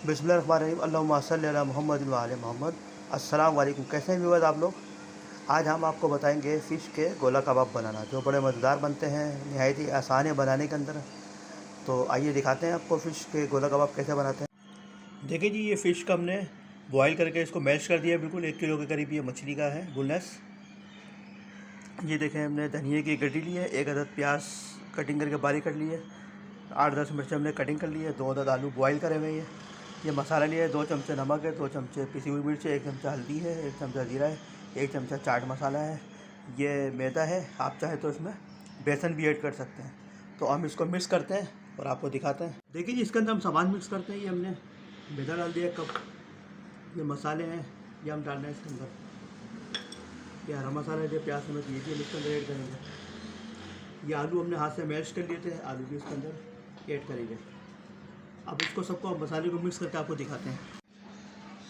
बिस्मिल्लाहिर्रहमानिर्रहीम अल्लाहुम्मा सल्लि अला मुहम्मद व आले मोहम्मद। अस्सलाम वालेकुम। कैसे हैं व्यूअर्स आप लोग। आज हम आपको बताएंगे फ़िश के गोला कबाब बनाना, जो बड़े मज़ेदार बनते हैं, नहायत ही आसान है बनाने के अंदर। तो आइए दिखाते हैं आपको फ़िश के गोला कबाब कैसे बनाते हैं। देखिए जी, ये फ़िश का हमने बॉयल करके इसको मैश कर दिया, बिल्कुल 1 किलो के करीब ये मछली का है बोनलेस। ये देखें, हमने धनिए की गड्डी ली है, 1 अदद प्याज कटिंग करके बारीक कर ली है, 8-10 मिर्च हमने कटिंग कर ली है, 2 अदद आलू बॉयल करे हुए हैं। ये मसाला लिया है, 2 चमचे नमक है, 2 चमचे पिसी हुई मिर्च है, 1 चमचा हल्दी है, 1 चमचा जीरा है, 1 चमचा चाट मसाला है। ये मैदा है, आप चाहे तो इसमें बेसन भी ऐड कर सकते हैं। तो हम इसको मिक्स करते हैं और आपको दिखाते हैं। देखिए जी, इसके अंदर हम सामान मिक्स करते हैं। ये हमने मैदा डाल दिया 1 कप, ये मसाले हैं, ये हम डाल रहे हैं इसके अंदर। ये हरा मसाला है, प्याज समेत ये भी इसके अंदर ऐड करेंगे। ये आलू हमने हाथ से मैश कर लिए थे, आलू भी इसके अंदर ऐड करेंगे। अब इसको सबको मसाले को मिक्स करके आपको दिखाते हैं।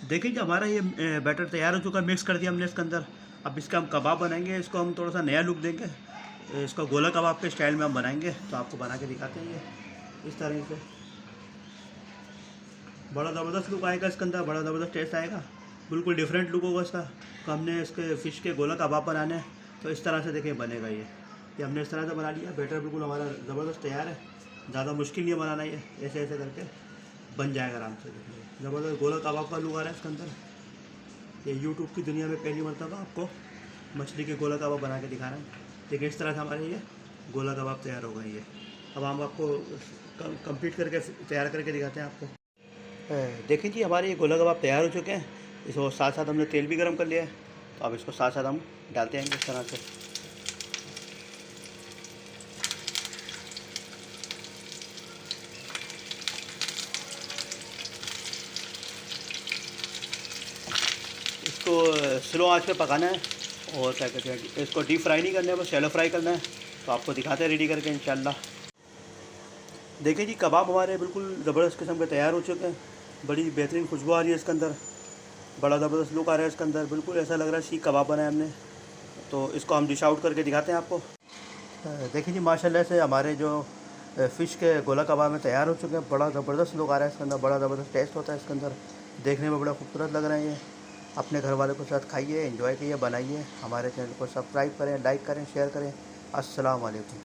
देखिए, हमारा ये बैटर तैयार हो चुका है, मिक्स कर दिया हमने इसके अंदर। अब इसका हम कबाब बनाएंगे, इसको हम थोड़ा सा नया लुक देंगे, इसको गोला कबाब के स्टाइल में हम बनाएंगे। तो आपको बना के दिखाते हैं। ये इस तरह से बड़ा ज़बरदस्त लुक आएगा इसके अंदर, बड़ा ज़बरदस्त टेस्ट आएगा, बिल्कुल डिफरेंट लुक होगा इसका। तो हमने इसके फ़िश के गोला कबाब बनाने हैं, तो इस तरह से देखिए बनेगा। ये हमने इस तरह से बना लिया। बैटर बिल्कुल हमारा ज़बरदस्त तैयार है, ज़्यादा मुश्किल नहीं है बनाना। ये ऐसे ऐसे करके बन जाएगा आराम से। देखिए, ज़बरदस्त गोला कबाब का लुक आ रहा है इसके अंदर। ये यूट्यूब की दुनिया में पहली मरतबा आपको मछली के गोला कबाब बना के दिखा रहे हैं। देखिए, इस तरह से हमारे ये गोला कबाब तैयार हो गए। ये अब हम आपको कंप्लीट करके तैयार करके दिखाते हैं आपको। देखिए जी, हमारे ये गोला कबाब तैयार हो चुके हैं। इसको साथ साथ हमने तेल भी गर्म कर लिया है, तो अब इसको साथ साथ हम डालते हैं इस तरह से। इसको स्लो आंच पे पकाना है, और क्या कहते हैं, इसको डीप फ्राई नहीं करना है, बस शैलो फ्राई करना है। तो आपको दिखाते हैं रेडी करके इंशाल्लाह। देखिए जी, कबाब हमारे बिल्कुल ज़बरदस्त किस्म के तैयार हो चुके हैं। बड़ी बेहतरीन खुशबू आ रही है इसके अंदर, बड़ा ज़बरदस्त लुक आ रहा है इसके अंदर, बिल्कुल ऐसा लग रहा है सीख कबाब बनाया हमने। तो इसको हम डिश आउट करके दिखाते हैं आपको। देखिए जी, माशाल्लाह से हमारे जो फ़िश के गोला कबाब में तैयार हो चुके हैं। बड़ा ज़बरदस्त लुक आ रहा है इसके अंदर, बड़ा ज़बरदस्त टेस्ट होता है इसके अंदर, देखने में बड़ा खूबसूरत लग रहे हैं। ये अपने घर वालों के साथ खाइए, एंजॉय कीजिए, बनाइए। हमारे चैनल को सब्सक्राइब करें, लाइक करें, शेयर करें। अस्सलाम वालेकुम।